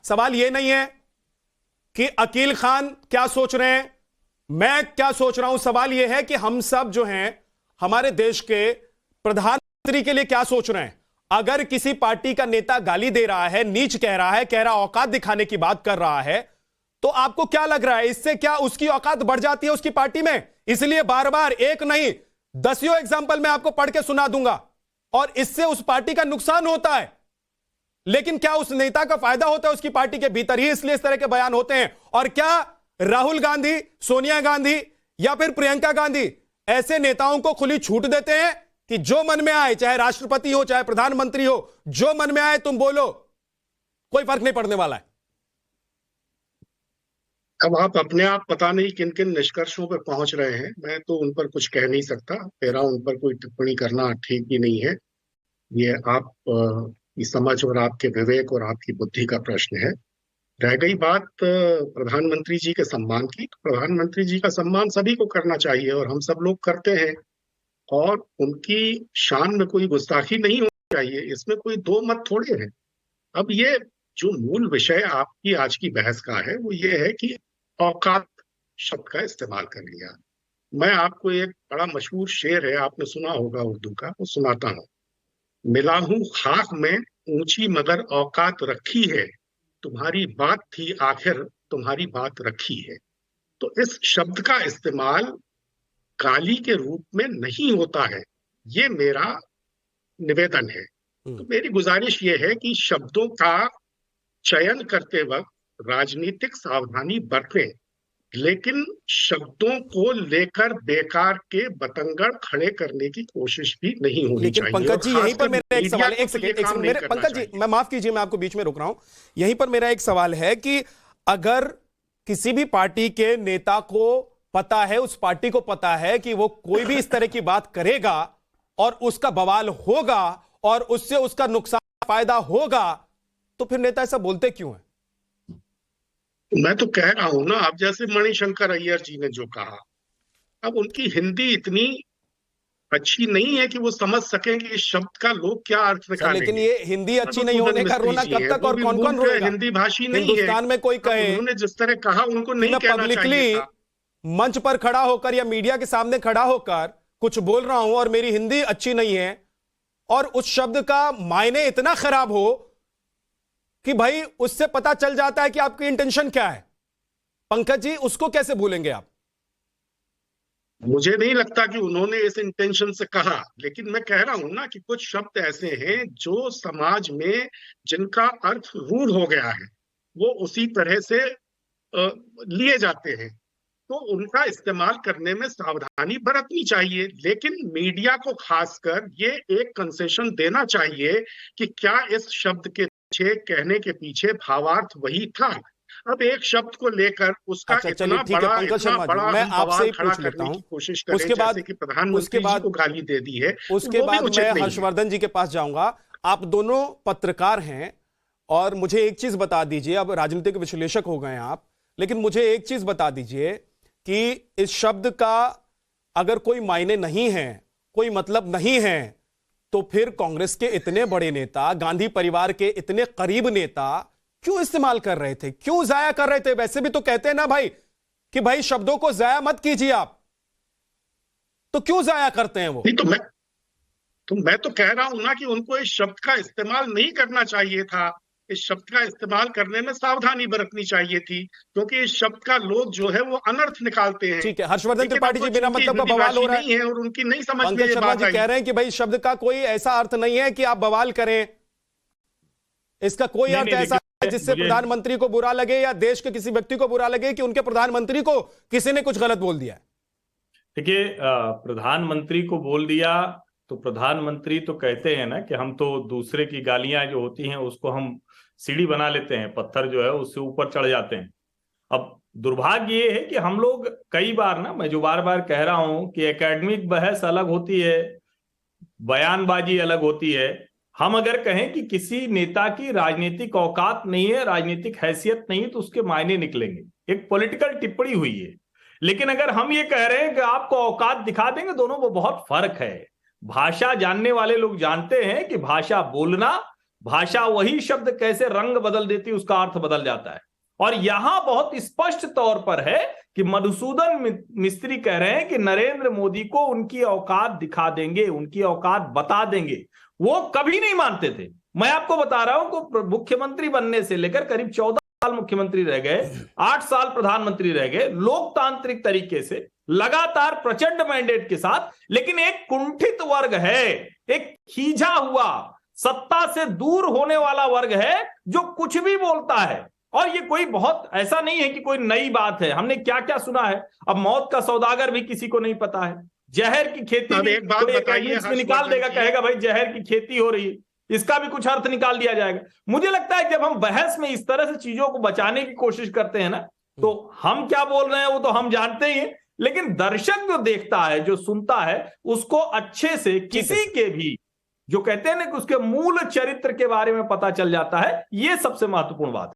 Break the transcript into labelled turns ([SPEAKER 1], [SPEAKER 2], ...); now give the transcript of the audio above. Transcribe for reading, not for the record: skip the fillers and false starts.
[SPEAKER 1] सवाल यह नहीं है कि अकील खान क्या सोच रहे हैं, मैं क्या सोच रहा हूं। सवाल यह है कि हम सब जो हैं हमारे देश के प्रधानमंत्री के लिए क्या सोच रहे हैं। अगर किसी पार्टी का नेता गाली दे रहा है, नीच कह रहा है, औकात दिखाने की बात कर रहा है, तो आपको क्या लग रहा है, इससे क्या उसकी औकात बढ़ जाती है उसकी पार्टी में? इसलिए बार बार एक नहीं दसियों एग्जाम्पल मैं आपको पढ़ के सुना दूंगा, और इससे उस पार्टी का नुकसान होता है। लेकिन क्या उस नेता का फायदा होता है उसकी पार्टी के भीतर ही, इसलिए इस तरह के बयान होते हैं। और क्या राहुल गांधी, सोनिया गांधी या फिर प्रियंका गांधी ऐसे नेताओं को खुली छूट देते हैं कि जो मन में आए, चाहे राष्ट्रपति हो चाहे प्रधानमंत्री हो, जो मन में आए तुम बोलो, कोई फर्क नहीं पड़ने वाला है?
[SPEAKER 2] अब आप अपने आप पता नहीं किन किन निष्कर्षों पर पहुंच रहे हैं, मैं तो उन पर कुछ कह नहीं सकता। मेरा उन पर कोई टिप्पणी करना ठीक भी नहीं है। ये आप की समझ और आपके विवेक और आपकी बुद्धि का प्रश्न है। रह गई बात प्रधानमंत्री जी के सम्मान की, तो प्रधानमंत्री जी का सम्मान सभी को करना चाहिए और हम सब लोग करते हैं, और उनकी शान में कोई गुस्ताखी नहीं होनी चाहिए, इसमें कोई दो मत थोड़े हैं। अब ये जो मूल विषय आपकी आज की बहस का है वो ये है कि औकात शब्द का इस्तेमाल कर लिया। मैं आपको एक बड़ा मशहूर शेर है, आपने सुना होगा उर्दू का, वो सुनाता हूँ। मिला हूं खाक में ऊंची मगर औकात रखी है, तुम्हारी बात थी आखिर तुम्हारी बात रखी है। तो इस शब्द का इस्तेमाल गाली के रूप में नहीं होता है, ये मेरा निवेदन है। तो मेरी गुजारिश ये है कि शब्दों का चयन करते वक्त राजनीतिक सावधानी बरतें, लेकिन शब्दों को लेकर बेकार के बतंगड़ खड़े करने की कोशिश भी नहीं होनी चाहिए।
[SPEAKER 1] पंकज जी, यहीं पर मेरा एक सवाल है, एक सेकंड पंकज जी, मैं माफ कीजिए, मैं आपको बीच में रोक रहा हूं। यहीं पर मेरा एक सवाल है कि अगर किसी भी पार्टी के नेता को पता है, उस पार्टी को पता है कि वो कोई भी इस तरह की बात करेगा और उसका बवाल होगा और उससे उसका नुकसान फायदा होगा, तो फिर नेता ऐसा बोलते क्यों है?
[SPEAKER 2] मैं तो कह रहा हूं ना, अब जैसे मणिशंकर अय्यर जी ने जो कहा, अब उनकी हिंदी इतनी अच्छी नहीं है कि वो समझ सकें कि इस शब्द का लोग क्या अर्थ निकालेंगे।
[SPEAKER 1] लेकिन ये हिंदी अच्छी नहीं होने का रोना कब तक और कौन कौन रोएगा?
[SPEAKER 2] हिंदी भाषी नहीं है।
[SPEAKER 1] हिंदुस्तान में कोई कहे,
[SPEAKER 2] उन्होंने जिस तरह कहा उनको नहीं कहना चाहिए था।
[SPEAKER 1] मंच पर खड़ा होकर या मीडिया के सामने खड़ा होकर कुछ बोल रहा हूं और मेरी हिंदी अच्छी नहीं है, और उस शब्द का मायने इतना खराब हो कि भाई उससे पता चल जाता है कि आपकी इंटेंशन क्या है, पंकज जी, उसको कैसे भूलेंगे आप?
[SPEAKER 2] मुझे नहीं लगता कि उन्होंने इस इंटेंशन से कहा, लेकिन मैं कह रहा हूं ना कि कुछ शब्द ऐसे हैं जो समाज में जिनका अर्थ रूढ़ हो गया है, वो उसी तरह से लिए जाते हैं, तो उनका इस्तेमाल करने में सावधानी बरतनी चाहिए। लेकिन मीडिया को खासकर ये एक कंसेशन देना चाहिए कि क्या इस शब्द के पीछे, कहने के पीछे भावार्थ वही था। अब एक शब्द को लेकर उसका इतना बड़ा
[SPEAKER 1] मैं आपसे
[SPEAKER 2] खड़ा करने की कोशिश करें, जैसे कि प्रधानमंत्री जी को गाली दे दी है,
[SPEAKER 1] उसके बाद मैं हर्षवर्धन जी के पास जाऊंगा। आप दोनों पत्रकार हैं और मुझे एक चीज बता दीजिए, अब राजनीतिक विश्लेषक हो गए हैं आप, लेकिन मुझे एक चीज बता दीजिए कि इस शब्द का अगर कोई मायने नहीं है, कोई मतलब नहीं है, तो फिर कांग्रेस के इतने बड़े नेता, गांधी परिवार के इतने करीब नेता क्यों इस्तेमाल कर रहे थे, क्यों जाया कर रहे थे? वैसे भी तो कहते हैं ना भाई कि भाई शब्दों को जाया मत कीजिए आप, तो क्यों जाया करते हैं वो?
[SPEAKER 2] नहीं, तो मैं तो कह रहा हूं ना कि उनको इस शब्द का इस्तेमाल नहीं करना चाहिए था। इस शब्द का इस्तेमाल करने में सावधानी बरतनी चाहिए थी, क्योंकि इस शब्द का लोग जो है वो अनर्थ निकालते हैं।
[SPEAKER 1] ठीक है, हर्षवर्धन त्रिपाठी जी, बिना मतलब का बवाल हो रहा
[SPEAKER 2] है और उनकी नहीं समझ में
[SPEAKER 1] ये बात आई। कह रहे हैं कि भाई शब्द का कोई ऐसा अर्थ नहीं है कि आप बवाल करें, इसका कोई अर्थ ऐसा है जिससे प्रधानमंत्री को बुरा लगे या देश के किसी व्यक्ति को बुरा लगे कि उनके प्रधानमंत्री को किसी ने कुछ गलत बोल दिया है।
[SPEAKER 3] देखिए, प्रधानमंत्री को बोल दिया तो प्रधानमंत्री तो कहते हैं ना कि हम तो दूसरे की गालियां जो होती हैं उसको हम सीढ़ी बना लेते हैं, पत्थर जो है उससे ऊपर चढ़ जाते हैं। अब दुर्भाग्य ये है कि हम लोग कई बार ना, मैं जो बार बार कह रहा हूं कि एकेडमिक बहस अलग होती है, बयानबाजी अलग होती है। हम अगर कहें कि किसी नेता की राजनीतिक औकात नहीं है, राजनीतिक हैसियत नहीं है, तो उसके मायने निकलेंगे, एक पॉलिटिकल टिप्पणी हुई है। लेकिन अगर हम ये कह रहे हैं कि आपको औकात दिखा देंगे, दोनों में बहुत फर्क है। भाषा जानने वाले लोग जानते हैं कि भाषा बोलना, भाषा वही शब्द कैसे रंग बदल देती है, उसका अर्थ बदल जाता है। और यहां बहुत स्पष्ट तौर पर है कि मधुसूदन मिस्त्री कह रहे हैं कि नरेंद्र मोदी को उनकी औकात दिखा देंगे, उनकी औकात बता देंगे। वो कभी नहीं मानते थे। मैं आपको बता रहा हूं कि मुख्यमंत्री बनने से लेकर करीब 14 साल मुख्यमंत्री रह गए, 8 साल प्रधानमंत्री रह गए, लोकतांत्रिक तरीके से लगातार प्रचंड मैंडेट के साथ। लेकिन एक कुंठित वर्ग है, एक खींचा हुआ, सत्ता से दूर होने वाला वर्ग है जो कुछ भी बोलता है। और ये कोई बहुत ऐसा नहीं है कि कोई नई बात है, हमने क्या क्या सुना है। अब मौत का सौदागर भी किसी को नहीं पता है, जहर की खेती
[SPEAKER 2] अब एक बात बताइए,
[SPEAKER 3] में निकाल देगा, कहेगा भाई जहर की खेती हो रही है, इसका भी कुछ अर्थ निकाल दिया जाएगा। मुझे लगता है जब हम बहस में इस तरह से चीजों को बचाने की कोशिश करते हैं ना, तो हम क्या बोल रहे हैं वो तो हम जानते ही हैं, लेकिन दर्शक जो देखता है, जो सुनता है, उसको अच्छे से किसी के भी जो कहते हैं ना कि उसके मूल चरित्र के बारे में पता चल जाता है। ये सबसे महत्वपूर्ण बात है।